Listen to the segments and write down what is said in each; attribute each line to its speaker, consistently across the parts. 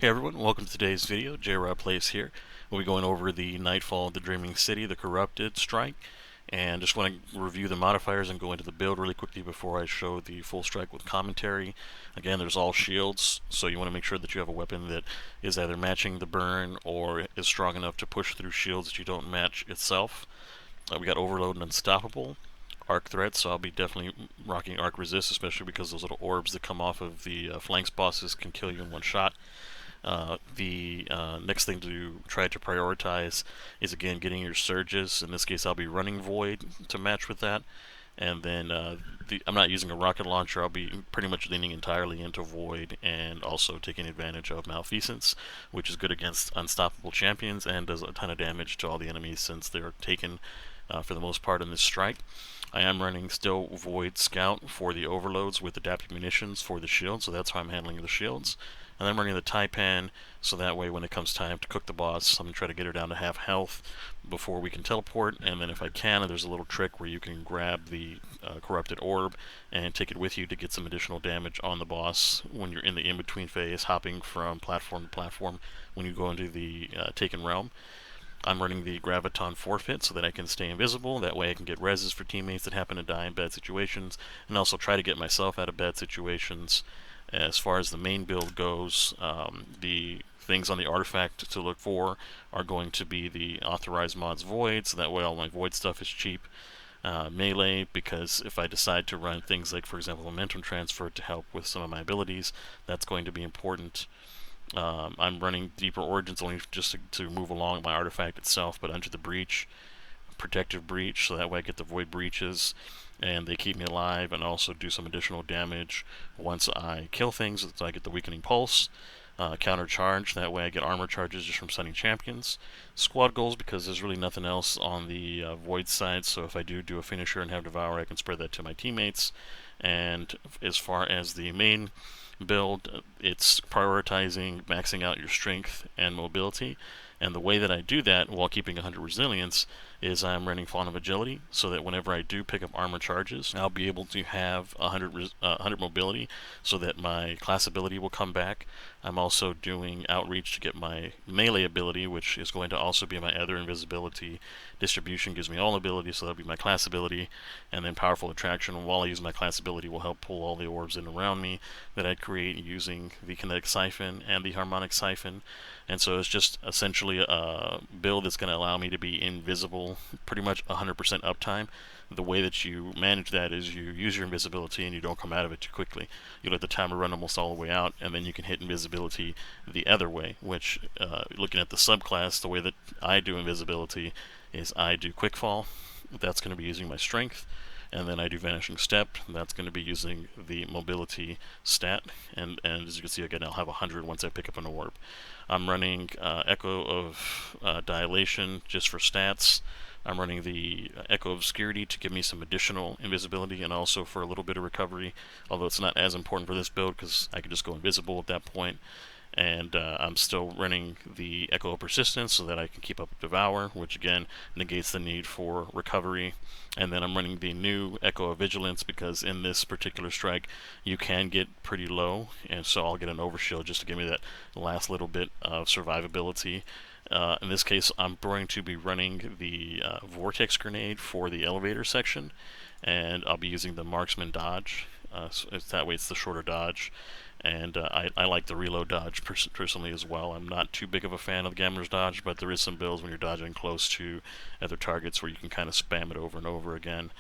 Speaker 1: Hey everyone, welcome to today's video. J-Rob Plays here. We'll be going over the Nightfall of the Dreaming City, the Corrupted strike, and just want to review the modifiers and go into the build really quickly before I show the full strike with commentary. Again, there's all shields, so you want to make sure that you have a weapon that is either matching the burn or is strong enough to push through shields that you don't match itself. We got Overload and Unstoppable. Arc threat, so I'll be definitely rocking arc resist, especially because those little orbs that come off of the flanks bosses can kill you in one shot. The next thing to try to prioritize is again getting your surges. In this case, I'll be running Void to match with that. And then I'm not using a rocket launcher. I'll be pretty much leaning entirely into Void and also taking advantage of Malfeasance, which is good against unstoppable champions and does a ton of damage to all the enemies since they're taken for the most part in this strike. I am running still Void Scout for the overloads with adaptive munitions for the shield, so that's how I'm handling the shields. And then I'm running the Taipan, so that way when it comes time to cook the boss, I'm going to try to get her down to half health before we can teleport. And then if I can, there's a little trick where you can grab the Corrupted Orb and take it with you to get some additional damage on the boss when you're in the in-between phase, hopping from platform to platform when you go into the Taken Realm. I'm running the Graviton Forfeit so that I can stay invisible. That way I can get reses for teammates that happen to die in bad situations, and also try to get myself out of bad situations. As far as the main build goes, the things on the artifact to look for are going to be the authorized mods Void, so that way all my Void stuff is cheap. Melee, because if I decide to run things like, for example, Momentum Transfer to help with some of my abilities, that's going to be important. I'm running Deeper Origins only just to move along my artifact itself, but under the Breach, Protective Breach, so that way I get the Void Breaches, and they keep me alive and also do some additional damage once I kill things, so I get the Weakening Pulse. Counter Charge, that way I get armor charges just from stunning champions. Squad goals, because there's really nothing else on the Void side, so if I do a finisher and have Devour, I can spread that to my teammates. And as far as the main build, it's prioritizing maxing out your strength and mobility. And the way that I do that while keeping 100 resilience is I'm running Fawn of Agility, so that whenever I do pick up armor charges, I'll be able to have 100 mobility, so that my class ability will come back. I'm also doing Outreach to get my melee ability, which is going to also be my other invisibility. Distribution gives me all ability, so that'll be my class ability. And then Powerful Attraction, while I use my class ability, will help pull all the orbs in around me that I create using the Kinetic Siphon and the Harmonic Siphon. And so it's just essentially a build that's going to allow me to be invisible pretty much 100% uptime. The way that you manage that is you use your invisibility and you don't come out of it too quickly. You let the timer run almost all the way out, and then you can hit invisibility the other way, which, looking at the subclass, the way that I do invisibility is I do Quickfall. That's going to be using my strength. And then I do Vanishing Step, and that's going to be using the mobility stat. And as you can see, again, I'll have 100 once I pick up an orb. I'm running Echo of Dilation just for stats. I'm running the Echo of Obscurity to give me some additional invisibility and also for a little bit of recovery, although it's not as important for this build because I can just go invisible at that point. And I'm still running the Echo of Persistence so that I can keep up with Devour, which again negates the need for recovery. And then I'm running the new Echo of Vigilance because in this particular strike you can get pretty low, and so I'll get an Overshield just to give me that last little bit of survivability. In this case, I'm going to be running the Vortex Grenade for the elevator section, and I'll be using the Marksman Dodge. So that way it's the shorter dodge. And I like the reload dodge personally as well. I'm not too big of a fan of the Gambler's Dodge, but there is some builds when you're dodging close to other targets where you can kind of spam it over and over again.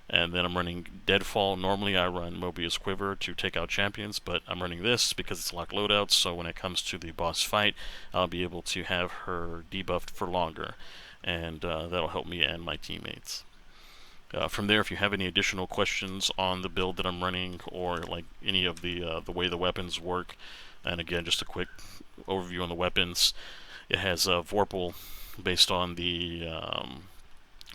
Speaker 1: And then I'm running Deadfall. Normally I run Mobius Quiver to take out champions, but I'm running this because it's locked loadouts, so when it comes to the boss fight, I'll be able to have her debuffed for longer, and that'll help me and my teammates. From there, if you have any additional questions on the build that I'm running or like any of the way the weapons work, and again, just a quick overview on the weapons, it has Vorpal based on the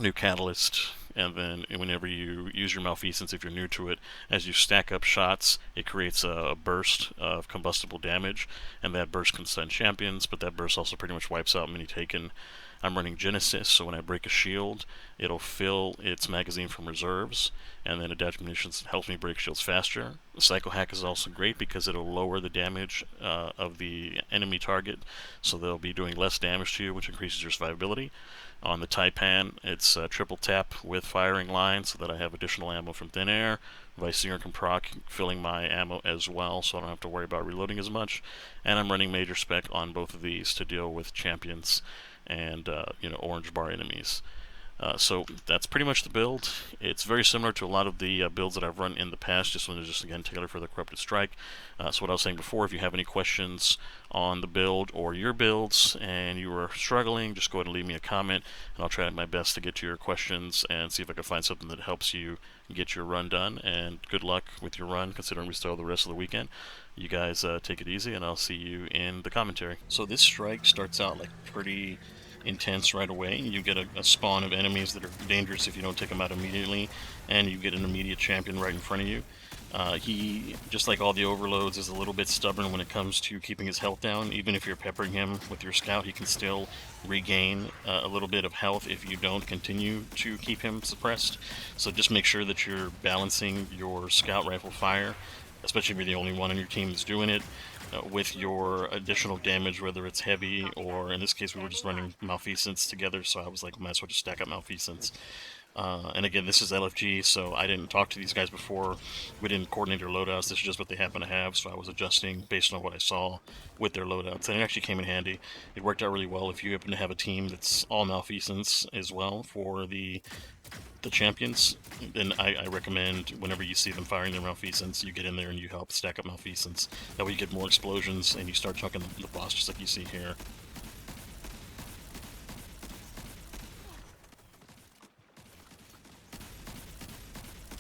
Speaker 1: new Catalyst, and then whenever you use your Malfeasance, if you're new to it, as you stack up shots, it creates a burst of combustible damage, and that burst can stun champions, but that burst also pretty much wipes out many Taken. I'm running Genesis, so when I break a shield, it'll fill its magazine from reserves, and then Adaptive Munitions helps me break shields faster. The Cycle Hack is also great because it'll lower the damage of the enemy target, so they'll be doing less damage to you, which increases your survivability. On the Taipan, it's triple tap with firing line so that I have additional ammo from thin air. Viceinger can proc, filling my ammo as well, so I don't have to worry about reloading as much. And I'm running major spec on both of these to deal with champions and orange bar enemies. So that's pretty much the build. It's very similar to a lot of the builds that I've run in the past, just wanted to again tailor for the Corrupted Strike. So what I was saying before, if you have any questions on the build or your builds and you are struggling, just go ahead and leave me a comment, and I'll try my best to get to your questions and see if I can find something that helps you get your run done. And good luck with your run, considering we still have the rest of the weekend. You guys take it easy, and I'll see you in the commentary. So this strike starts out like pretty intense right away. You get a spawn of enemies that are dangerous if you don't take them out immediately, and you get an immediate champion right in front of you. He, just like all the overloads, is a little bit stubborn when it comes to keeping his health down. Even if you're peppering him with your scout, he can still regain a little bit of health if you don't continue to keep him suppressed. So just make sure that you're balancing your scout rifle fire, especially if you're the only one on your team that's doing it, with your additional damage, whether it's heavy or, in this case, we were just running Malfeasance together, so I was like, might as well just stack up Malfeasance. And again, this is LFG, so I didn't talk to these guys before. We didn't coordinate their loadouts. This is just what they happen to have, so I was adjusting based on what I saw with their loadouts. And it actually came in handy. It worked out really well if you happen to have a team that's all Malfeasance as well for the champions. Then I recommend whenever you see them firing their Malfeasance, you get in there and you help stack up Malfeasance. That way you get more explosions and you start chunking the boss just like you see here.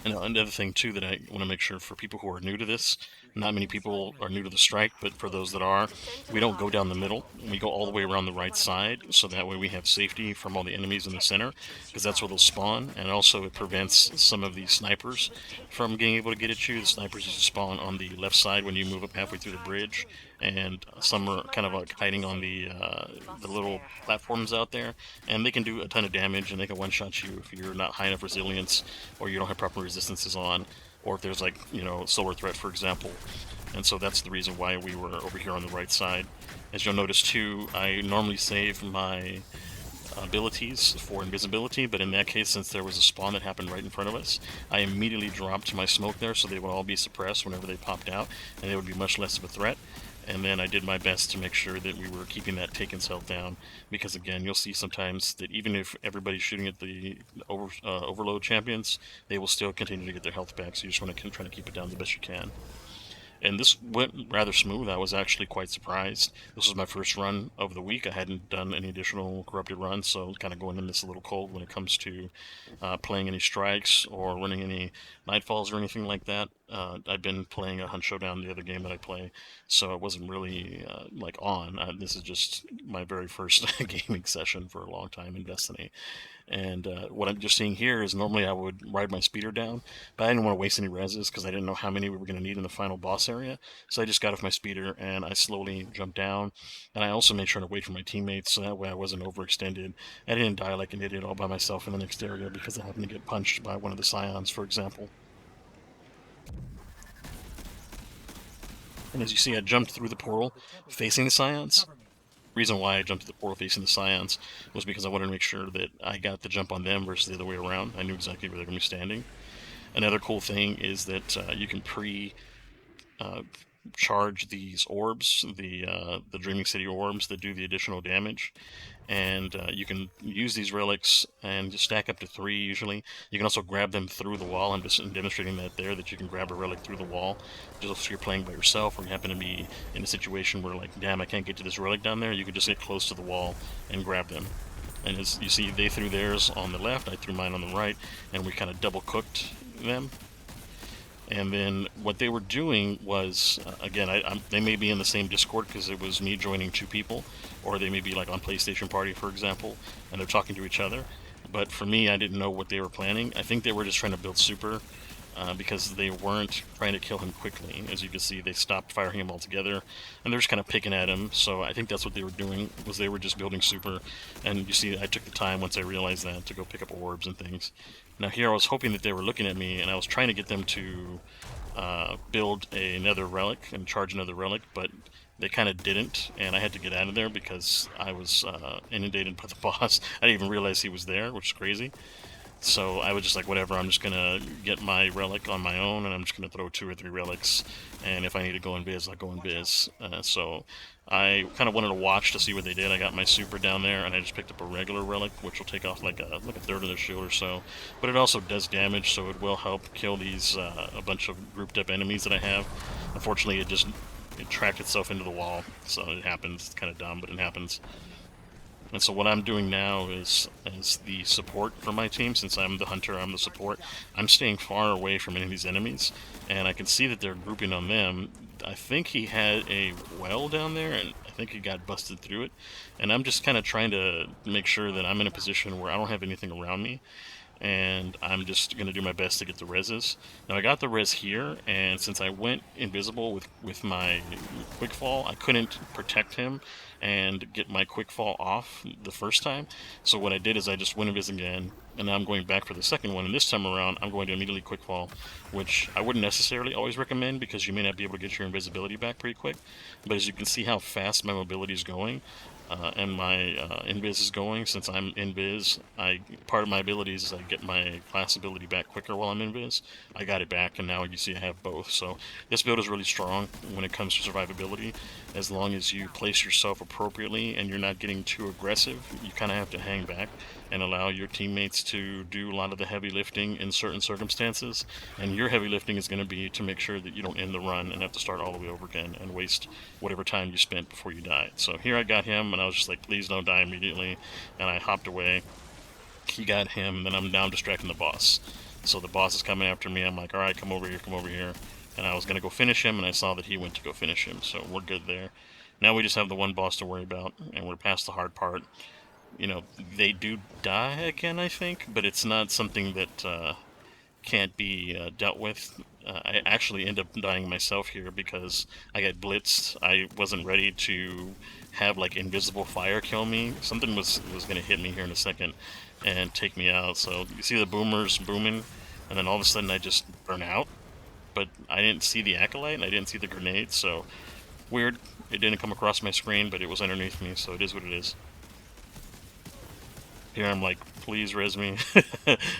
Speaker 1: And another thing too that I want to make sure for people who are new to this, not many people are new to the strike, but for those that are, we don't go down the middle. We go all the way around the right side, so that way we have safety from all the enemies in the center, because that's where they'll spawn, and also it prevents some of the snipers from being able to get at you. The snipers used to spawn on the left side when you move up halfway through the bridge, and some are kind of like hiding on the little platforms out there, and they can do a ton of damage, and they can one-shot you if you're not high enough resilience, or you don't have proper resistances on, or if there's like, solar threat, for example. And so that's the reason why we were over here on the right side. As you'll notice too, I normally save my abilities for invisibility, but in that case, since there was a spawn that happened right in front of us, I immediately dropped my smoke there so they would all be suppressed whenever they popped out, and they would be much less of a threat. And then I did my best to make sure that we were keeping that Taken's health down, because again, you'll see sometimes that even if everybody's shooting at the overload champions, they will still continue to get their health back, so you just want to try to keep it down the best you can. And this went rather smooth. I was actually quite surprised. This was my first run of the week. I hadn't done any additional corrupted runs, so kind of going in this a little cold when it comes to playing any strikes or running any nightfalls or anything like that. I've been playing a Hunt Showdown, the other game that I play, so it wasn't really on. This is just my very first gaming session for a long time in Destiny. And what I'm just seeing here is normally I would ride my speeder down, but I didn't want to waste any reses because I didn't know how many we were going to need in the final boss area. So I just got off my speeder and I slowly jumped down. And I also made sure to wait for my teammates so that way I wasn't overextended. I didn't die like an idiot all by myself in the next area because I happened to get punched by one of the Scions, for example. And as you see, I jumped through the portal facing the Scions. Reason why I jumped to the portal facing the Scions was because I wanted to make sure that I got the jump on them versus the other way around. I knew exactly where they're going to be standing. Another cool thing is that you can charge these orbs, the Dreaming City orbs that do the additional damage, and you can use these relics and just stack up to 3 usually. You can also grab them through the wall. I'm just demonstrating that there, that you can grab a relic through the wall. Just if you're playing by yourself or you happen to be in a situation where like, damn, I can't get to this relic down there, you can just get close to the wall and grab them. And as you see, they threw theirs on the left, I threw mine on the right, and we kind of double cooked them. And then what they were doing was, again, they may be in the same Discord because it was me joining 2 people, or they may be like on PlayStation Party, for example, and they're talking to each other. But for me, I didn't know what they were planning. I think they were just trying to build super because they weren't trying to kill him quickly. As you can see, they stopped firing him altogether, and they're just kind of picking at him. So I think that's what they were doing, was they were just building super. And you see, I took the time once I realized that to go pick up orbs and things. Now here I was hoping that they were looking at me, and I was trying to get them to build another relic and charge another relic, but they kind of didn't, and I had to get out of there because I was inundated by the boss. I didn't even realize he was there, which is crazy. So I was just like, whatever, I'm just gonna get my relic on my own, and I'm just gonna throw 2 or 3 relics, and if I need to go in biz, I'll go in biz. So I kind of wanted to watch to see what they did. I got my super down there, and I just picked up a regular relic, which will take off like a third of their shield or so. But it also does damage, so it will help kill these a bunch of grouped up enemies that I have. Unfortunately, it tracked itself into the wall, so it happens. It's kind of dumb, but it happens. And so what I'm doing now is, as the support for my team, since I'm the hunter, I'm the support, I'm staying far away from any of these enemies, and I can see that they're grouping on them. I think he had a well down there, and I think he got busted through it, and I'm just kind of trying to make sure that I'm in a position where I don't have anything around me, and I'm just going to do my best to get the reses. Now I got the res here, and since I went invisible with my quick fall, I couldn't protect him and get my quick fall off the first time. So what I did is I just went invis again, and now I'm going back for the second one, and this time around I'm going to immediately quick fall, which I wouldn't necessarily always recommend because you may not be able to get your invisibility back pretty quick. But as you can see how fast my mobility is going, and my invis is going, since I'm invis, part of my abilities is I get my class ability back quicker while I'm invis. I got it back, and now you see I have both. So this build is really strong when it comes to survivability. As long as you place yourself appropriately and you're not getting too aggressive, you kind of have to hang back and allow your teammates to do a lot of the heavy lifting in certain circumstances. And your heavy lifting is going to be to make sure that you don't end the run and have to start all the way over again and waste whatever time you spent before you died. So here I got him, and I was just like, please don't die immediately, and I hopped away. He got him, and then I'm now distracting the boss. So the boss is coming after me. I'm like, alright, come over here, come over here. And I was going to go finish him, and I saw that he went to go finish him, so we're good there. Now we just have the one boss to worry about, and we're past the hard part. You know, they do die again, I think, but it's not something that can't be dealt with. I actually end up dying myself here because I got blitzed. I wasn't ready to have like invisible fire kill me. Something was going to hit me here in a second and take me out. So you see the boomers booming, and then all of a sudden I just burn out. But I didn't see the acolyte, and I didn't see the grenade, so weird. It didn't come across my screen, but it was underneath me, so it is what it is. Here I'm like, please res me.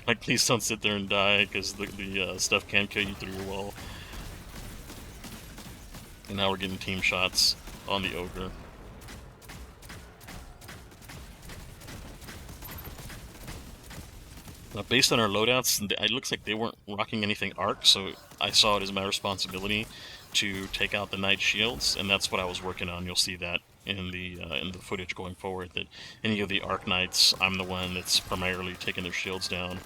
Speaker 1: Like, please don't sit there and die, because the stuff can kill you through your wall. And now we're getting team shots on the Ogre. Now, based on our loadouts, it looks like they weren't rocking anything arc, so I saw it as my responsibility to take out the Knight shields, and that's what I was working on. You'll see that in the footage going forward, that any of the Arc Knights, I'm the one that's primarily taking their shields down.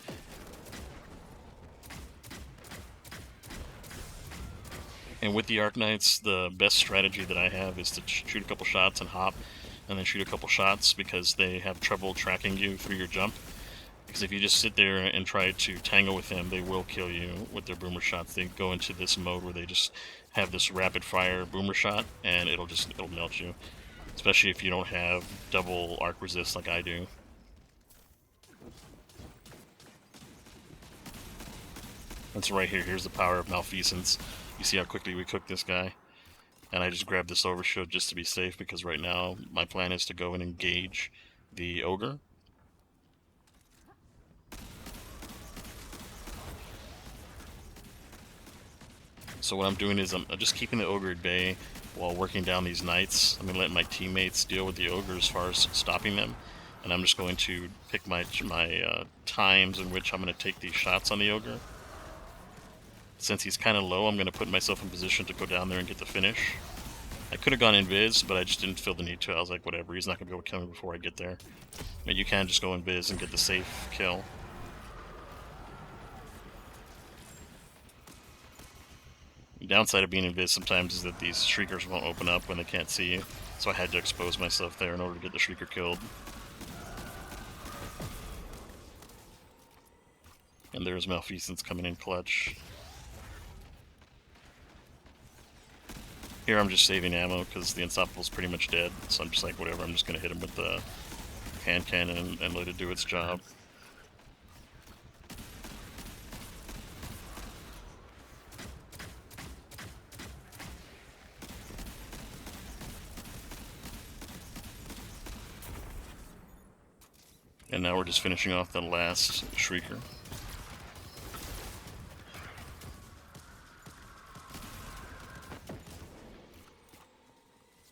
Speaker 1: And with the Arc Knights, the best strategy that I have is to shoot a couple shots and hop, and then shoot a couple shots, because they have trouble tracking you through your jump. Because if you just sit there and try to tangle with them, they will kill you with their boomer shots. They go into this mode where they just have this rapid fire boomer shot, and it'll melt you. Especially if you don't have double arc resist like I do. That's right here. Here's the power of malfeasance. You see how quickly we cooked this guy? And I just grabbed this overshield just to be safe, because right now my plan is to go and engage the Ogre. So what I'm doing is I'm just keeping the Ogre at bay while working down these Knights. I'm going to let my teammates deal with the Ogre as far as stopping them. And I'm just going to pick my times in which I'm going to take these shots on the Ogre. Since he's kind of low, I'm going to put myself in position to go down there and get the finish. I could have gone invis, but I just didn't feel the need to. I was like, whatever, he's not going to be able to kill me before I get there. But you can just go invis and get the safe kill. The downside of being invis sometimes is that these Shriekers won't open up when they can't see you, so I had to expose myself there in order to get the Shrieker killed. And there's Malfeasance coming in clutch. Here I'm just saving ammo because the Unstoppable's pretty much dead, so I'm just like, whatever, I'm just going to hit him with the hand cannon and let it do its job. And now we're just finishing off the last Shrieker.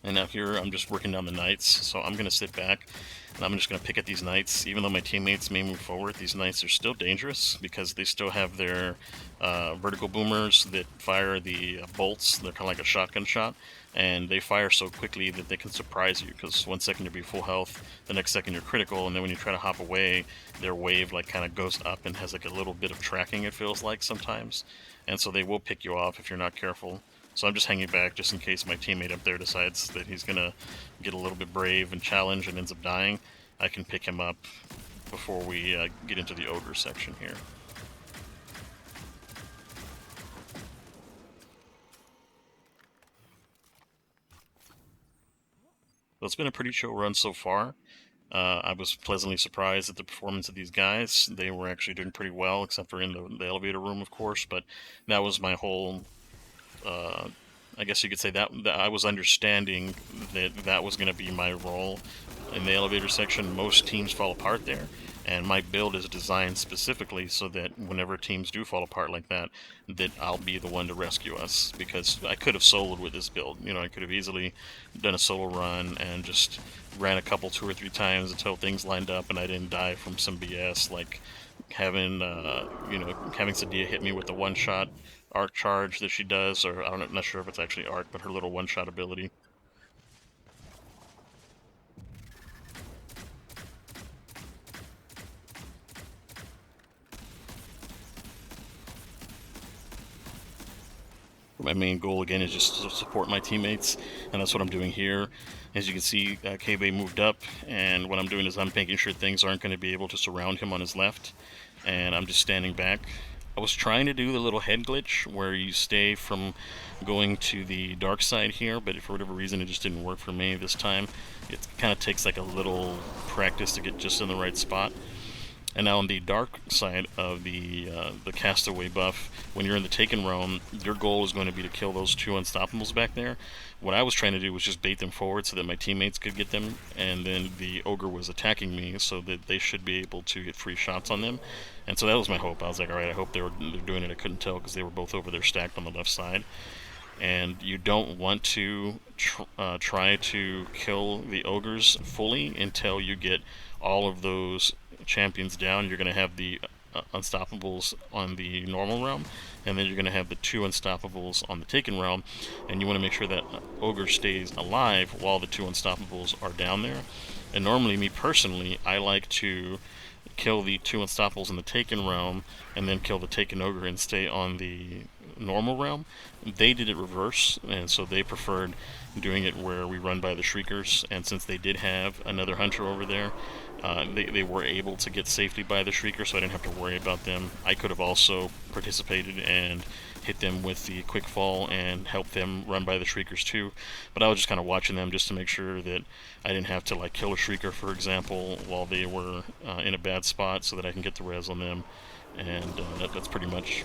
Speaker 1: And now here I'm just working down the knights, so I'm going to sit back and I'm just going to pick at these knights. Even though my teammates may move forward, these knights are still dangerous because they still have their vertical boomers that fire the bolts. They're kind of like a shotgun shot, and they fire so quickly that they can surprise you, because 1 second you'll be full health, the next second you're critical, and then when you try to hop away, their wave like kind of goes up and has like a little bit of tracking, it feels like sometimes, and so they will pick you off if you're not careful. So I'm just hanging back just in case my teammate up there decides that he's gonna get a little bit brave and challenge and ends up dying. I can pick him up before we get into the Ogre section here. So it's been a pretty chill run so far. I was pleasantly surprised at the performance of these guys. They were actually doing pretty well, except for in the elevator room, of course, but that was my whole... I guess you could say that I was understanding that that was going to be my role in the elevator section. Most teams fall apart there, and my build is designed specifically so that whenever teams do fall apart like that, that I'll be the one to rescue us, because I could have soloed with this build. You know, I could have easily done a solo run and just ran a couple 2 or 3 times until things lined up and I didn't die from some BS, like having having Sedia hit me with the one-shot arc charge that she does, or I'm not sure if it's actually arc, but her little one-shot ability. My main goal again is just to support my teammates, and that's what I'm doing here. As you can see, K-Bay moved up, and what I'm doing is I'm making sure things aren't going to be able to surround him on his left, and I'm just standing back. I was trying to do the little head glitch where you stay from going to the dark side here, but for whatever reason it just didn't work for me this time. It kind of takes like a little practice to get just in the right spot. And now on the dark side of the castaway buff, when you're in the Taken realm, your goal is going to be to kill those 2 Unstoppables back there. What I was trying to do was just bait them forward so that my teammates could get them, and then the Ogre was attacking me so that they should be able to get free shots on them. And so that was my hope. I was like, alright, I hope they're doing it. I couldn't tell because they were both over there stacked on the left side. And you don't want to try to kill the Ogres fully until you get all of those champions down. You're going to have the Unstoppables on the normal realm, and then you're going to have the 2 Unstoppables on the Taken realm, and you want to make sure that Ogre stays alive while the 2 Unstoppables are down there. And normally, me personally, I like to kill the 2 Unstoppables in the Taken realm, and then kill the Taken Ogre and stay on the normal realm. They did it reverse, and so they preferred doing it where we run by the Shriekers, and since they did have another Hunter over there, they were able to get safely by the Shrieker, so I didn't have to worry about them. I could have also participated and hit them with the quick fall and help them run by the Shriekers too, but I was just kind of watching them just to make sure that I didn't have to like kill a Shrieker, for example, while they were in a bad spot, so that I can get the res on them. And that's pretty much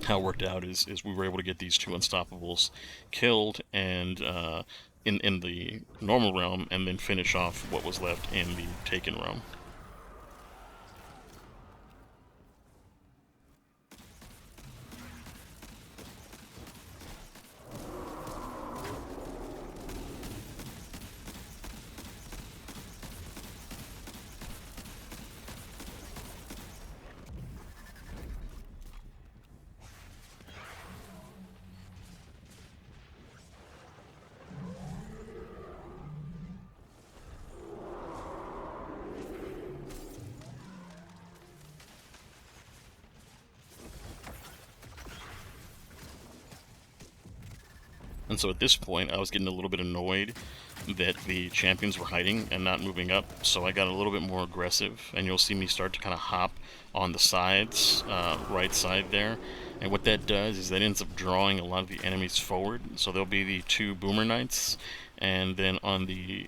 Speaker 1: how it worked out. Is we were able to get these 2 Unstoppables killed and in the normal realm, and then finish off what was left in the Taken realm. And so at this point, I was getting a little bit annoyed that the champions were hiding and not moving up, so I got a little bit more aggressive, and you'll see me start to kind of hop on the sides, right side there. And what that does is that ends up drawing a lot of the enemies forward. So there'll be the 2 Boomer Knights, and then on the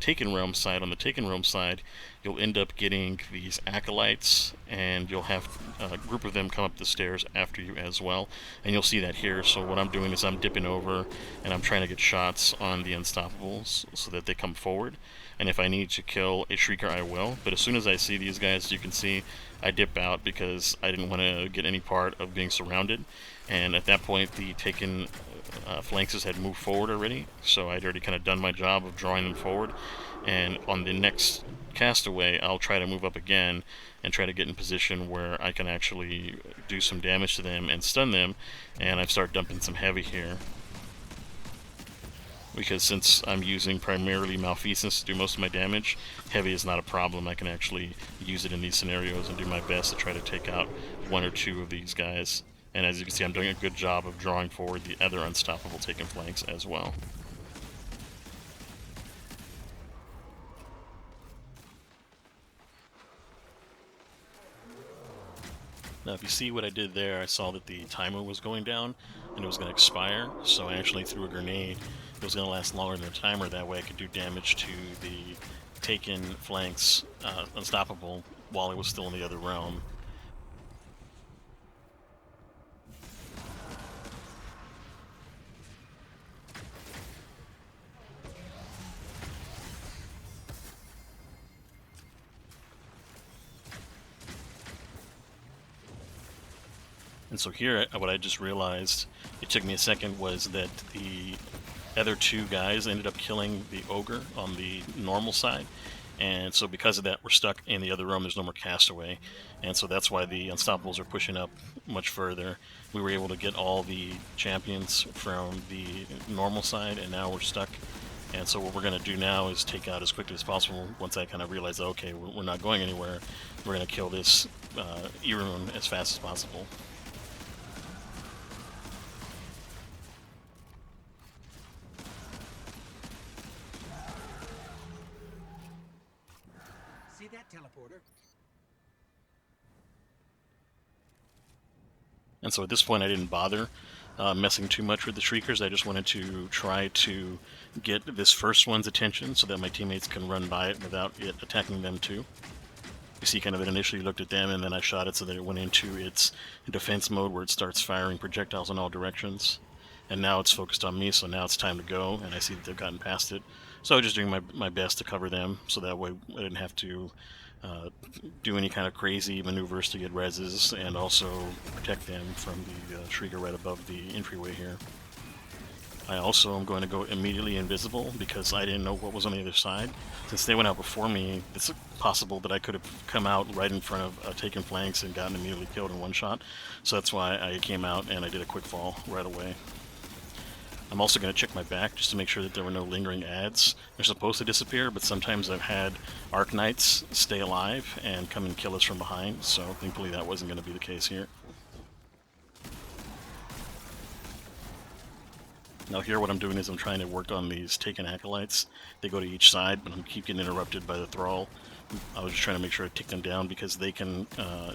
Speaker 1: Taken Realm side, you'll end up getting these acolytes, and you'll have a group of them come up the stairs after you as well. And you'll see that here. So what I'm doing is I'm dipping over, and I'm trying to get shots on the Unstoppables so that they come forward. And if I need to kill a Shrieker, I will. But as soon as I see these guys, you can see I dip out because I didn't want to get any part of being surrounded. And at that point, the Taken phalanxes had moved forward already, so I'd already kind of done my job of drawing them forward. And on the next castaway, I'll try to move up again and try to get in position where I can actually do some damage to them and stun them. And I start dumping some heavy here, because since I'm using primarily Malfeasance to do most of my damage, heavy is not a problem. I can actually use it in these scenarios and do my best to try to take out 1 or 2 of these guys. And as you can see, I'm doing a good job of drawing forward the other unstoppable Taken flanks as well. Now if you see what I did there, I saw that the timer was going down and it was going to expire, so I actually threw a grenade. It was going to last longer than the timer, that way I could do damage to the Taken flanks unstoppable while it was still in the other realm. And so here, what I just realized, it took me a second, was that the other 2 guys ended up killing the Ogre on the normal side. And so because of that, we're stuck in the other room. There's no more castaway. And so that's why the Unstoppables are pushing up much further. We were able to get all the champions from the normal side, and now we're stuck. And so what we're going to do now is take out as quickly as possible. Once I kind of realize, okay, we're not going anywhere, we're going to kill this Irun as fast as possible.
Speaker 2: See that teleporter?
Speaker 1: And so at this point I didn't bother messing too much with the Shriekers. I just wanted to try to get this first one's attention so that my teammates can run by it without it attacking them too. You see kind of it initially looked at them, and then I shot it so that it went into its defense mode where it starts firing projectiles in all directions. And now it's focused on me, so now it's time to go, and I see that they've gotten past it. So I was just doing my best to cover them, so that way I didn't have to do any kind of crazy maneuvers to get reses, and also protect them from the Shrieker right above the entryway here. I also am going to go immediately invisible because I didn't know what was on the other side. Since they went out before me, it's possible that I could have come out right in front of Taken flanks and gotten immediately killed in one shot. So that's why I came out and I did a quick fall right away. I'm also going to check my back just to make sure that there were no lingering ads. They're supposed to disappear, but sometimes I've had Arc Knights stay alive and come and kill us from behind, so thankfully that wasn't going to be the case here. Now here what I'm doing is I'm trying to work on these Taken Acolytes. They go to each side, but I keep getting interrupted by the Thrall. I was just trying to make sure I take them down because they can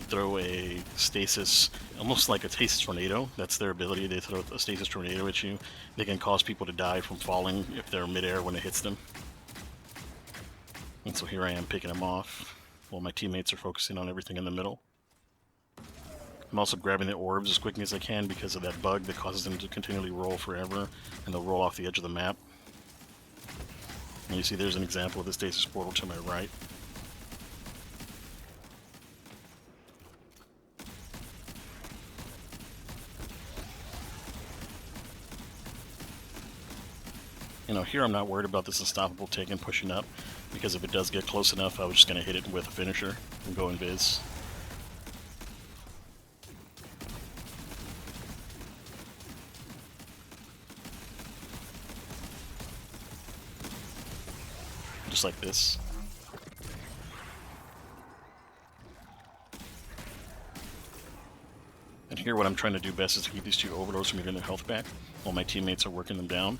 Speaker 1: throw a stasis, almost like a stasis tornado. That's their ability. They throw a stasis tornado at you. They can cause people to die from falling if they're midair when it hits them. And so here I am picking them off while my teammates are focusing on everything in the middle. I'm also grabbing the orbs as quickly as I can because of that bug that causes them to continually roll forever, and they'll roll off the edge of the map. And you see there's an example of the stasis portal to my right. You know, here I'm not worried about this unstoppable Taken pushing up, because if it does get close enough, I was just going to hit it with a finisher and go invis. Just like this. And here what I'm trying to do best is to keep these two overlords from getting their health back while my teammates are working them down.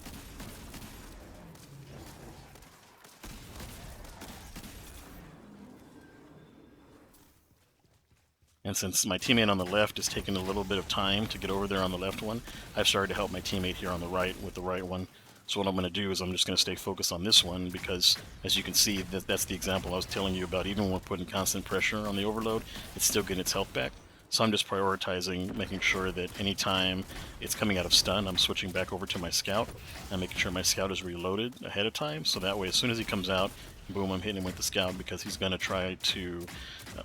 Speaker 1: And since my teammate on the left is taking a little bit of time to get over there on the left one, I've started to help my teammate here on the right with the right one. So what I'm going to do is I'm just going to stay focused on this one because, as you can see, that's the example I was telling you about. Even when we're putting constant pressure on the overload, it's still getting its health back. So I'm just prioritizing making sure that anytime it's coming out of stun, I'm switching back over to my scout. I'm making sure my scout is reloaded ahead of time, so that way as soon as he comes out, boom, I'm hitting him with the scout because he's going to try to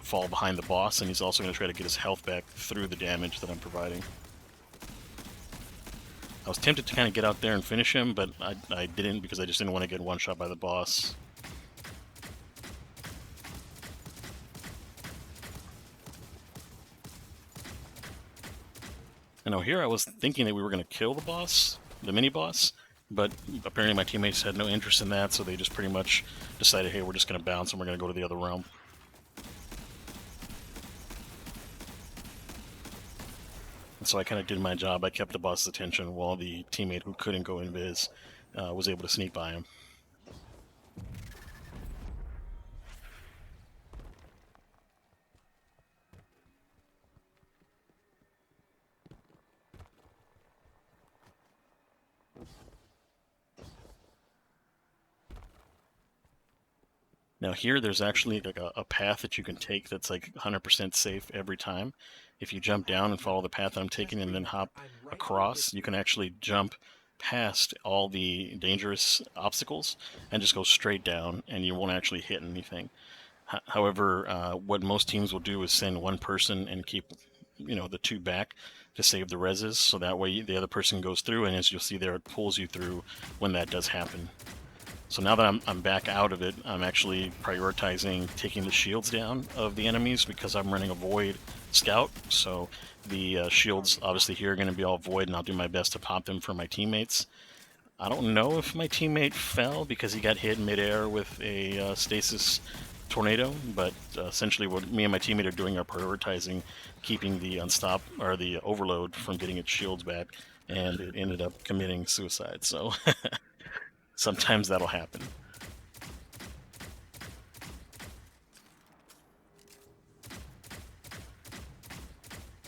Speaker 1: fall behind the boss, and he's also going to try to get his health back through the damage that I'm providing. I was tempted to kind of get out there and finish him, but I didn't because I just didn't want to get one shot by the boss. I know here I was thinking that we were going to kill the boss, the mini-boss, but apparently my teammates had no interest in that, so they just pretty much decided, hey, we're just going to bounce and we're going to go to the other realm. And so I kind of did my job. I kept the boss's attention while the teammate who couldn't go invis was able to sneak by him. Now here, there's actually like a path that you can take that's like 100% safe every time. If you jump down and follow the path I'm taking and then hop across, you can actually jump past all the dangerous obstacles and just go straight down, and you won't actually hit anything. However, what most teams will do is send one person and keep, the two back to save the reses, so that way the other person goes through, and as you'll see there, it pulls you through when that does happen. So now that I'm back out of it, I'm actually prioritizing taking the shields down of the enemies because I'm running a void scout. So the shields obviously here are going to be all void, and I'll do my best to pop them for my teammates. I don't know if my teammate fell because he got hit midair with a stasis tornado, but essentially what me and my teammate are doing are prioritizing keeping the the overload from getting its shields back, and it ended up committing suicide. So sometimes that'll happen.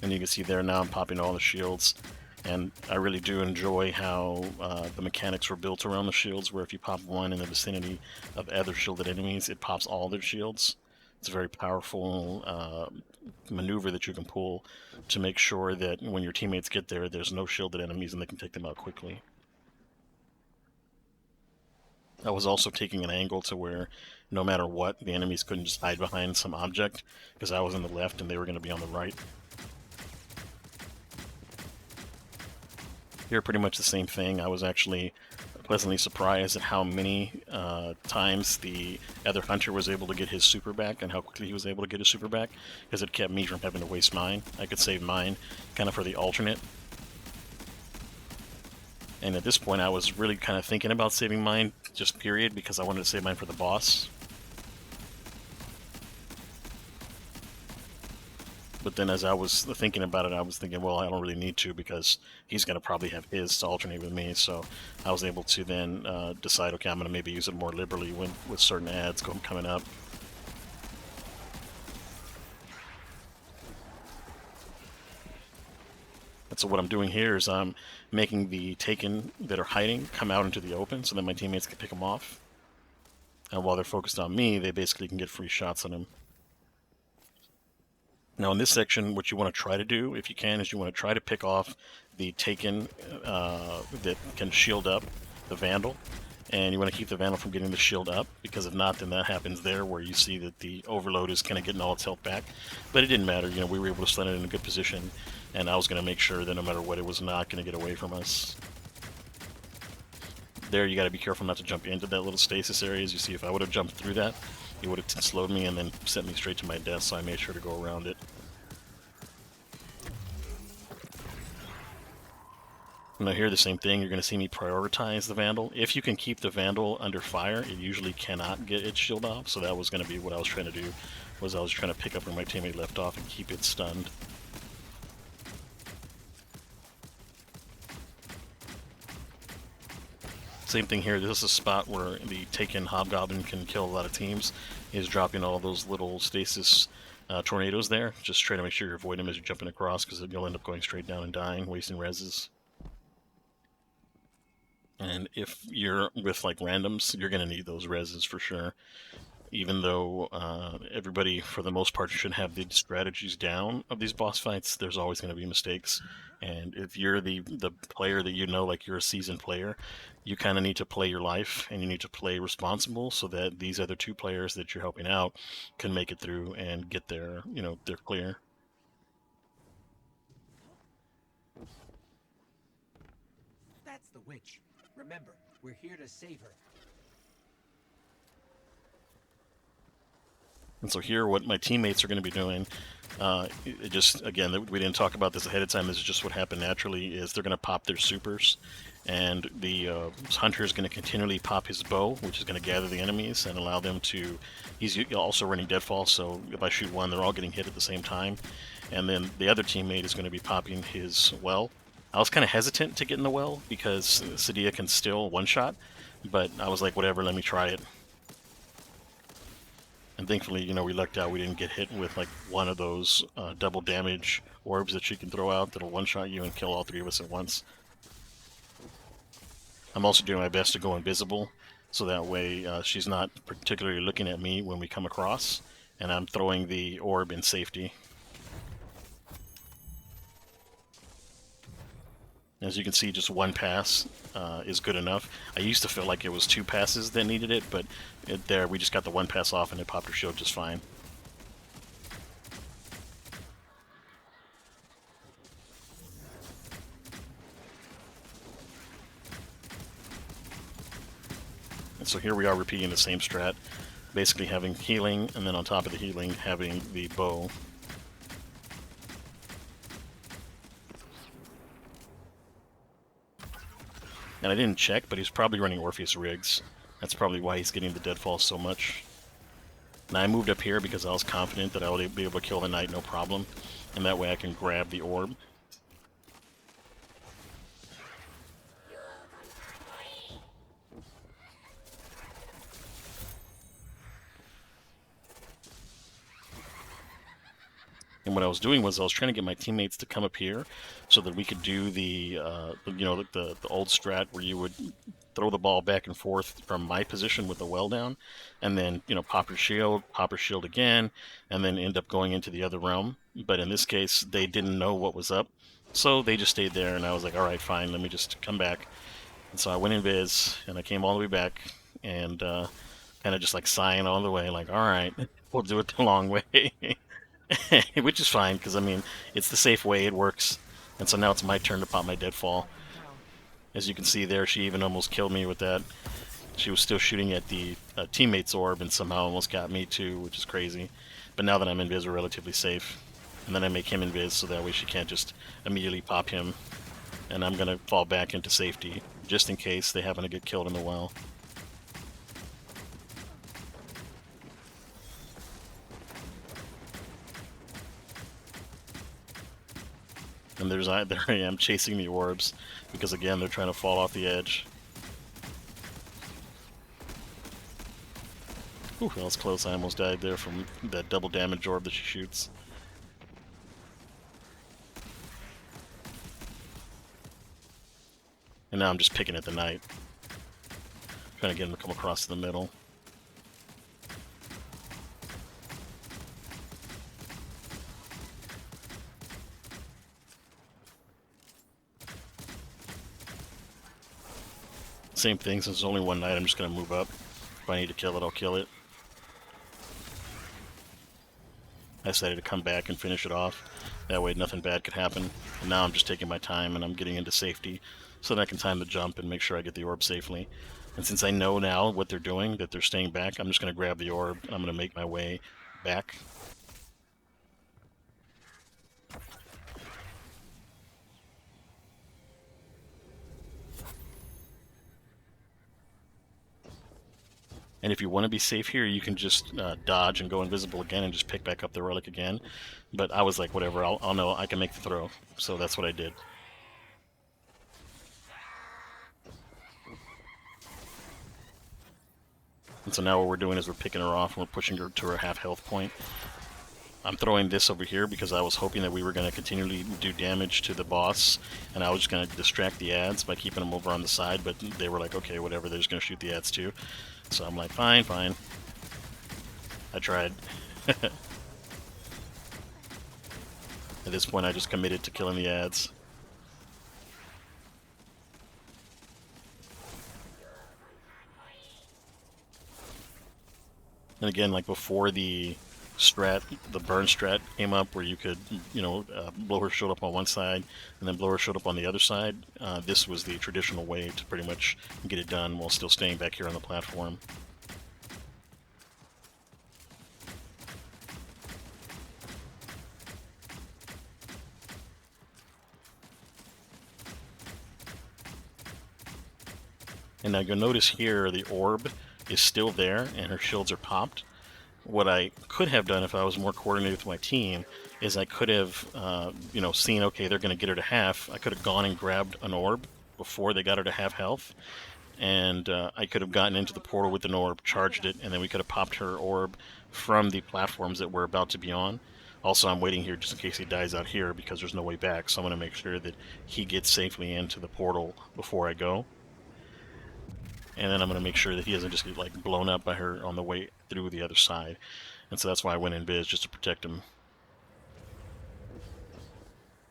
Speaker 1: And you can see there now I'm popping all the shields, and I really do enjoy how the mechanics were built around the shields, where if you pop one in the vicinity of other shielded enemies, it pops all their shields. It's a very powerful maneuver that you can pull to make sure that when your teammates get there, there's no shielded enemies and they can take them out quickly. I was also taking an angle to where no matter what, the enemies couldn't just hide behind some object because I was on the left and they were going to be on the right. Here, pretty much the same thing. I was actually pleasantly surprised at how many times the other hunter was able to get his super back and how quickly he was able to get his super back, because it kept me from having to waste mine. I could save mine kind of for the alternate. And at this point I was really kind of thinking about saving mine, just period, because I wanted to save mine for the boss. But then as I was thinking about it, I was thinking, well, I don't really need to because he's going to probably have his to alternate with me. So I was able to then decide, okay, I'm going to maybe use it more liberally with certain ads coming up. And so what I'm doing here is I'm making the Taken that are hiding come out into the open so that my teammates can pick them off. And while they're focused on me, they basically can get free shots on him. Now in this section, what you want to try to do, if you can, is you want to try to pick off the Taken that can shield up the Vandal. And you want to keep the Vandal from getting the shield up, because if not, then that happens there where you see that the overload is kind of getting all its health back. But it didn't matter, we were able to slide it in a good position, and I was going to make sure that no matter what, it was not going to get away from us. There, you got to be careful not to jump into that little stasis area. As you see, if I would have jumped through that, it would have slowed me and then sent me straight to my death, so I made sure to go around it. Now here, the same thing. You're going to see me prioritize the Vandal. If you can keep the Vandal under fire, it usually cannot get its shield off, so that was going to be what I was trying to do, was I was trying to pick up where my teammate left off and keep it stunned. Same thing here. This is a spot where the Taken Hobgoblin can kill a lot of teams. He's dropping all those little stasis tornadoes there. Just try to make sure you avoid them as you're jumping across, because you'll end up going straight down and dying, wasting reses. And if you're with like randoms, you're going to need those reses for sure. Even though everybody, for the most part, should have the strategies down of these boss fights, there's always going to be mistakes. And if you're the player that you know, like you're a seasoned player, you kind of need to play your life, and you need to play responsible, so that these other two players that you're helping out can make it through and get their, you know, they're clear.
Speaker 2: That's the witch. Remember, we're here to save her.
Speaker 1: And so here, what my teammates are going to be doing, it just, again, we didn't talk about this ahead of time, this is just what happened naturally, is they're going to pop their supers, and the hunter is going to continually pop his bow, which is going to gather the enemies and allow them to, he's also running deadfall, so if I shoot one, they're all getting hit at the same time. And then the other teammate is going to be popping his well. I was kind of hesitant to get in the well, because Sedia can still one-shot, but I was like, whatever, let me try it. And thankfully, you know, we lucked out. We didn't get hit with like one of those double damage orbs that she can throw out that'll one-shot you and kill all three of us at once. I'm also doing my best to go invisible, so that way she's not particularly looking at me when we come across, and I'm throwing the orb in safety. As you can see, just one pass is good enough. I used to feel like it was 2 passes that needed it, but there we just got the 1 pass off and it popped her shield just fine. And so here we are repeating the same strat, basically having healing, and then on top of the healing having the bow. And I didn't check, but he's probably running Orpheus rigs. That's probably why he's getting the deadfall so much. Now I moved up here because I was confident that I would be able to kill the knight no problem, and that way I can grab the orb. And what I was doing was I was trying to get my teammates to come up here so that we could do the you know, the old strat where you would throw the ball back and forth from my position with the well down, and then, you know, pop your shield again, and then end up going into the other realm. But in this case, they didn't know what was up, so they just stayed there, and I was like, all right, fine, let me just come back. And so I went invis, and I came all the way back, and kind of just like sighing all the way, like, all right, we'll do it the long way. Which is fine, because I mean, it's the safe way, it works. And so now it's my turn to pop my deadfall. As you can see there, she even almost killed me with that. She was still shooting at the teammate's orb and somehow almost got me too, which is crazy. But now that I'm invis, we're relatively safe. And then I make him invis, so that way she can't just immediately pop him. And I'm going to fall back into safety, just in case they happen to get killed in the well. And there I am chasing the orbs, because again, they're trying to fall off the edge. Ooh, that was close. I almost died there from that double damage orb that she shoots. And now I'm just picking at the knight, trying to get him to come across to the middle. Same thing, since there's only one knight, I'm just going to move up. If I need to kill it, I'll kill it. I decided to come back and finish it off. That way nothing bad could happen. And now I'm just taking my time and I'm getting into safety so that I can time the jump and make sure I get the orb safely. And since I know now what they're doing, that they're staying back, I'm just going to grab the orb and I'm going to make my way back. And if you want to be safe here, you can just dodge and go invisible again and just pick back up the relic again. But I was like, whatever, I'll know I can make the throw. So that's what I did. And so now what we're doing is we're picking her off and we're pushing her to her half health point. I'm throwing this over here because I was hoping that we were going to continually do damage to the boss, and I was just going to distract the ads by keeping them over on the side, but they were like, okay, whatever, they're just going to shoot the ads too. So I'm like, fine, fine. I tried. At this point, I just committed to killing the ads. And again, like before the burn strat came up, where you could, blow her shield up on one side and then blow her shield up on the other side, this was the traditional way to pretty much get it done while still staying back here on the platform. And now you'll notice here the orb is still there and her shields are popped. What I could have done if I was more coordinated with my team is I could have, seen, okay, they're going to get her to half. I could have gone and grabbed an orb before they got her to half health, and I could have gotten into the portal with an orb, charged it, and then we could have popped her orb from the platforms that we're about to be on. Also, I'm waiting here just in case he dies out here because there's no way back, so I'm going to make sure that he gets safely into the portal before I go. And then I'm going to make sure that he doesn't just get like blown up by her on the way through the other side. And so that's why I went in biz, just to protect him.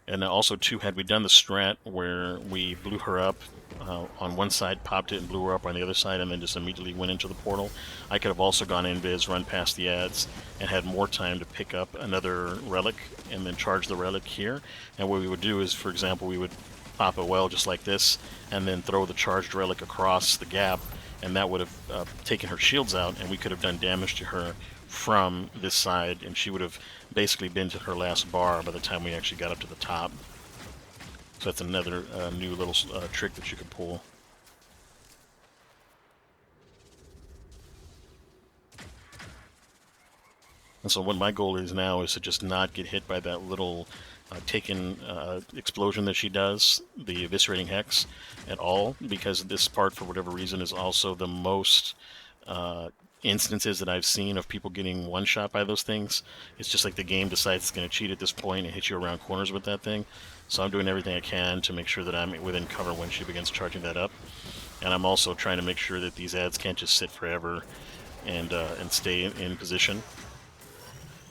Speaker 1: And also too, had we done the strat where we blew her up on one side, popped it and blew her up on the other side, and then just immediately went into the portal, I could have also gone in biz, run past the ads, and had more time to pick up another relic and then charge the relic here. And what we would do is, for example, we would pop a well just like this, and then throw the charged relic across the gap, and that would have taken her shields out, and we could have done damage to her from this side, and she would have basically been to her last bar by the time we actually got up to the top. So that's another new little trick that you can pull. And so what my goal is now is to just not get hit by that little taken explosion that she does, the eviscerating hex, at all, because this part, for whatever reason, is also the most instances that I've seen of people getting one-shot by those things. It's just like the game decides it's going to cheat at this point and hit you around corners with that thing. So I'm doing everything I can to make sure that I'm within cover when she begins charging that up. And I'm also trying to make sure that these ads can't just sit forever and stay in position.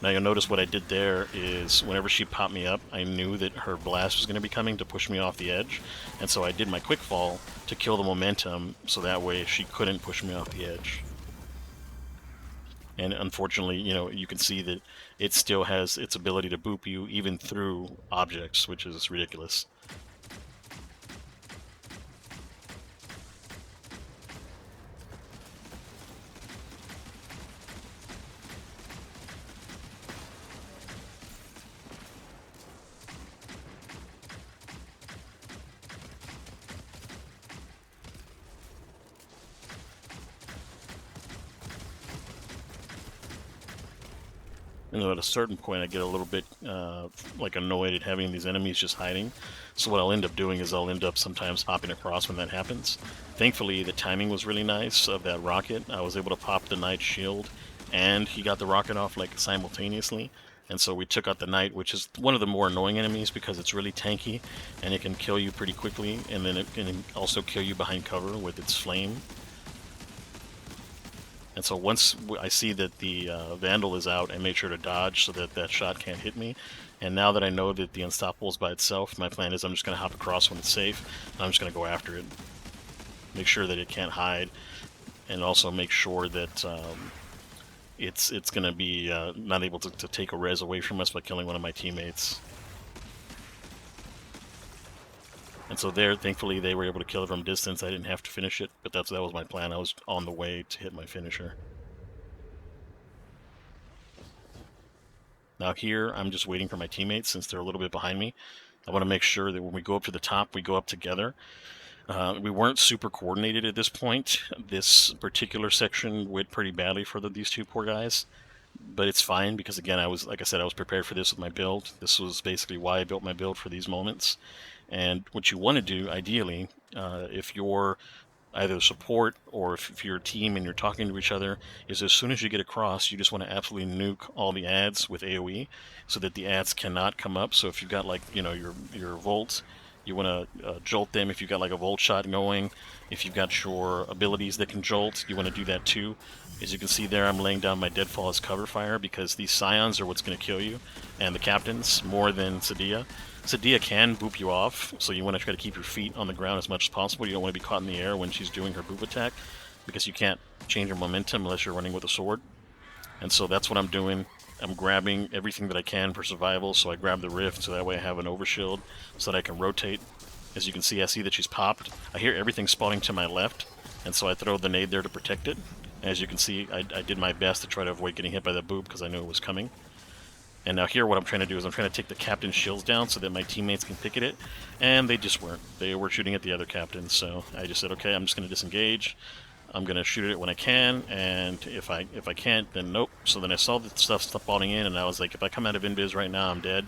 Speaker 1: Now you'll notice what I did there is whenever she popped me up, I knew that her blast was going to be coming to push me off the edge. And so I did my quick fall to kill the momentum so that way she couldn't push me off the edge. And unfortunately, you can see that it still has its ability to boop you even through objects, which is ridiculous. And at a certain point, I get a little bit annoyed at having these enemies just hiding. So what I'll end up doing is I'll end up sometimes hopping across when that happens. Thankfully, the timing was really nice of that rocket. I was able to pop the Knight's shield, and he got the rocket off simultaneously. And so we took out the Knight, which is one of the more annoying enemies because it's really tanky, and it can kill you pretty quickly, and then it can also kill you behind cover with its flame. And so once I see that the Vandal is out, I made sure to dodge so that that shot can't hit me. And now that I know that the Unstoppable is by itself, my plan is I'm just going to hop across when it's safe, and I'm just going to go after it. Make sure that it can't hide, and also make sure that it's going to be not able to take a res away from us by killing one of my teammates. And so there, thankfully, they were able to kill it from distance. I didn't have to finish it, but that was my plan. I was on the way to hit my finisher. Now here, I'm just waiting for my teammates since they're a little bit behind me. I want to make sure that when we go up to the top, we go up together. We weren't super coordinated at this point. This particular section went pretty badly for these two poor guys. But it's fine because, again, like I said, I was prepared for this with my build. This was basically why I built my build for these moments. And what you want to do, ideally, if you're either support or if you're a team and you're talking to each other, is as soon as you get across, you just want to absolutely nuke all the ads with AoE so that the ads cannot come up. So if you've got like, you know, your Volt, you want to jolt them. If you've got like a Volt shot going, if you've got your abilities that can jolt, you want to do that too. As you can see there, I'm laying down my Deadfall as cover fire because these Scions are what's going to kill you, and the Captains, more than Sedia. Sedia can boop you off, so you want to try to keep your feet on the ground as much as possible. You don't want to be caught in the air when she's doing her boop attack, because you can't change your momentum unless you're running with a sword. And so that's what I'm doing. I'm grabbing everything that I can for survival, so I grab the Rift, so that way I have an overshield, so that I can rotate. As you can see, I see that she's popped. I hear everything spawning to my left, and so I throw the nade there to protect it. As you can see, I did my best to try to avoid getting hit by that boop because I knew it was coming. And now here what I'm trying to do is I'm trying to take the captain's shields down so that my teammates can picket it, and they just weren't. They were shooting at the other captain, so I just said, okay, I'm just going to disengage. I'm going to shoot it when I can, and if I can't, then nope. So then I saw the stuff spawning in, and I was like, if I come out of invis right now, I'm dead.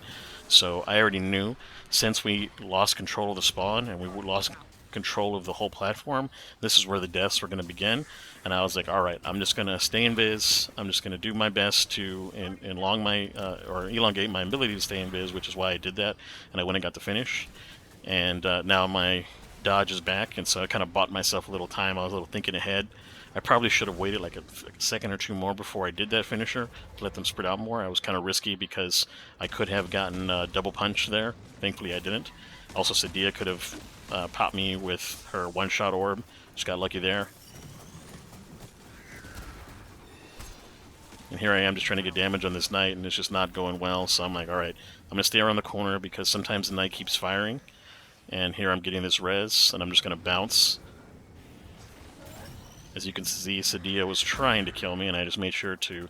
Speaker 1: So I already knew, since we lost control of the spawn, and we lost control of the whole platform, this is where the deaths were going to begin. And I was like, all right, I'm just going to stay in Viz. I'm just going to do my best to elongate my ability to stay in Viz, which is why I did that. And I went and got the finish. And now my dodge is back, and so I kind of bought myself a little time. I was a little thinking ahead. I probably should have waited like a second or two more before I did that finisher to let them spread out more. I was kind of risky because I could have gotten double punch there. Thankfully, I didn't. Also, Sedia could have popped me with her one-shot orb. Just got lucky there. And here I am just trying to get damage on this knight, and it's just not going well. So I'm like, alright, I'm going to stay around the corner because sometimes the knight keeps firing. And here I'm getting this res, and I'm just going to bounce. As you can see, Sedia was trying to kill me, and I just made sure to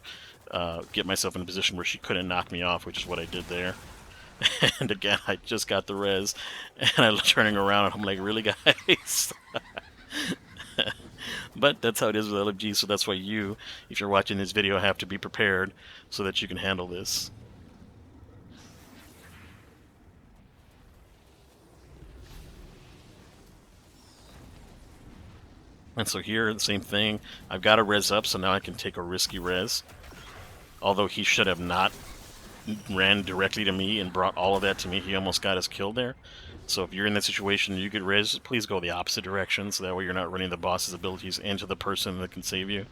Speaker 1: get myself in a position where she couldn't knock me off, which is what I did there. And again, I just got the res, and I'm turning around, and I'm like, really, guys? But that's how it is with LFG, so that's why you, if you're watching this video, have to be prepared so that you can handle this. And so here, the same thing. I've got a res up, so now I can take a risky res. Although he should have not ran directly to me and brought all of that to me. He almost got us killed there. So if you're in that situation and you get res, please go the opposite direction, so that way you're not running the boss's abilities into the person that can save you.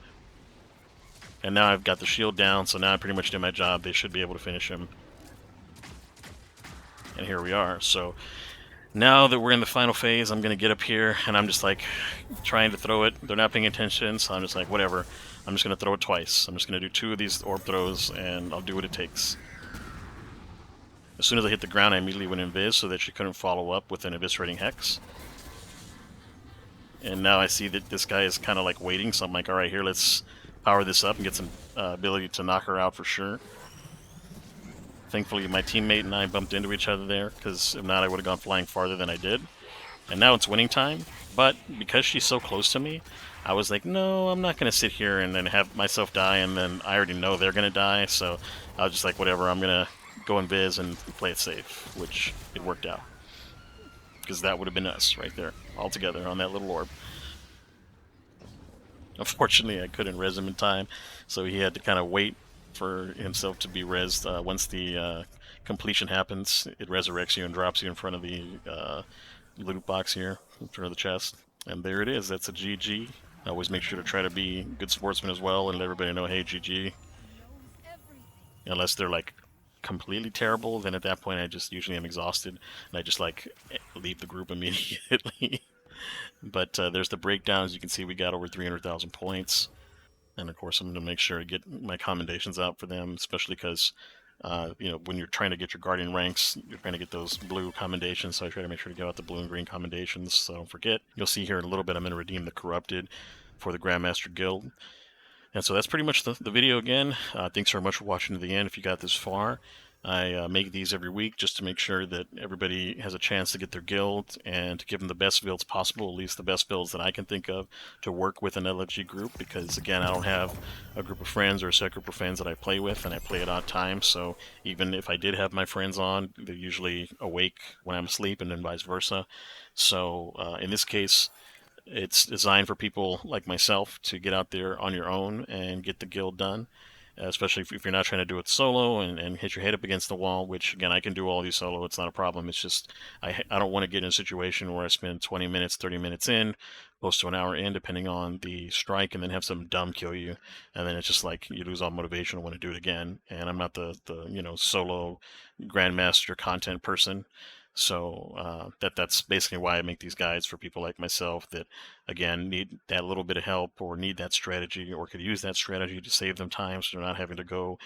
Speaker 1: And now I've got the shield down, so now I pretty much did my job. They should be able to finish him. And here we are. So now that we're in the final phase, I'm going to get up here, and I'm just like trying to throw it. They're not paying attention, so I'm just like, whatever. I'm just going to throw it twice. I'm just going to do 2 of these orb throws, and I'll do what it takes. As soon as I hit the ground, I immediately went invis so that she couldn't follow up with an eviscerating hex. And now I see that this guy is kind of like waiting, so I'm like, alright, here, let's power this up and get some ability to knock her out for sure. Thankfully, my teammate and I bumped into each other there, because if not, I would have gone flying farther than I did. And now it's winning time, but because she's so close to me, I was like, no, I'm not going to sit here and then have myself die, and then I already know they're going to die, so I was just like, whatever, I'm going to go in Viz and play it safe, which it worked out. Because that would have been us right there, all together on that little orb. Unfortunately, I couldn't res him in time, so he had to kind of wait for himself to be rezzed. Once the completion happens, it resurrects you and drops you in front of the loot box here, in front of the chest. And there it is, that's a GG. I always make sure to try to be good sportsman as well and let everybody know, hey, GG. Unless they're like completely terrible, then at that point I just usually am exhausted, and I just like leave the group immediately. But there's the breakdown. As you can see, we got over 300,000 points. And of course, I'm going to make sure to get my commendations out for them, especially because, you know, when you're trying to get your Guardian ranks, you're trying to get those blue commendations, so I try to make sure to get out the blue and green commendations, so don't forget. You'll see here in a little bit I'm going to redeem the Corrupted for the Grandmaster Guild. And so that's pretty much the video again. Thanks very much for watching to the end if you got this far. I make these every week just to make sure that everybody has a chance to get their guild and to give them the best builds possible, at least the best builds that I can think of to work with an LFG group, because again, I don't have a group of friends or a set group of friends that I play with, and I play at odd times, so even if I did have my friends on, they're usually awake when I'm asleep, and then vice versa. So in this case, It's designed for people like myself to get out there on your own and get the guild done, especially if you're not trying to do it solo and hit your head up against the wall, which, again, I can do all these solo. It's not a problem. It's just I don't want to get in a situation where I spend 20 minutes, 30 minutes in, close to an hour in, depending on the strike, and then have some dumb kill you, and then it's just like you lose all motivation to want to do it again. And I'm not the solo Grandmaster content person. So that's basically why I make these guides for people like myself that, again, need that little bit of help or need that strategy or could use that strategy to save them time so they're not having to go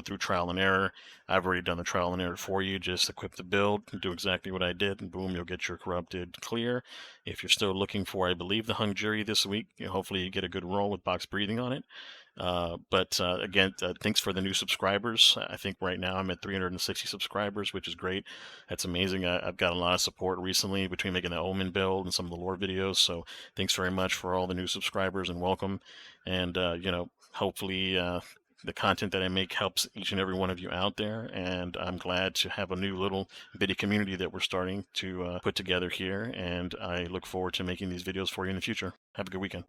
Speaker 1: through trial and error. I've already done the trial and error for you. Just equip the build, do exactly what I did, and boom, you'll get your corrupted clear. If you're still looking for, I believe, the hung jury this week, hopefully you get a good roll with box breathing on it. But again, thanks for the new subscribers. I think right now I'm at 360 subscribers, which is great. That's amazing. I've got a lot of support recently between making the Omen build and some of the lore videos. So thanks very much for all the new subscribers and welcome. And hopefully the content that I make helps each and every one of you out there. And I'm glad to have a new little bitty community that we're starting to put together here. And I look forward to making these videos for you in the future. Have a good weekend.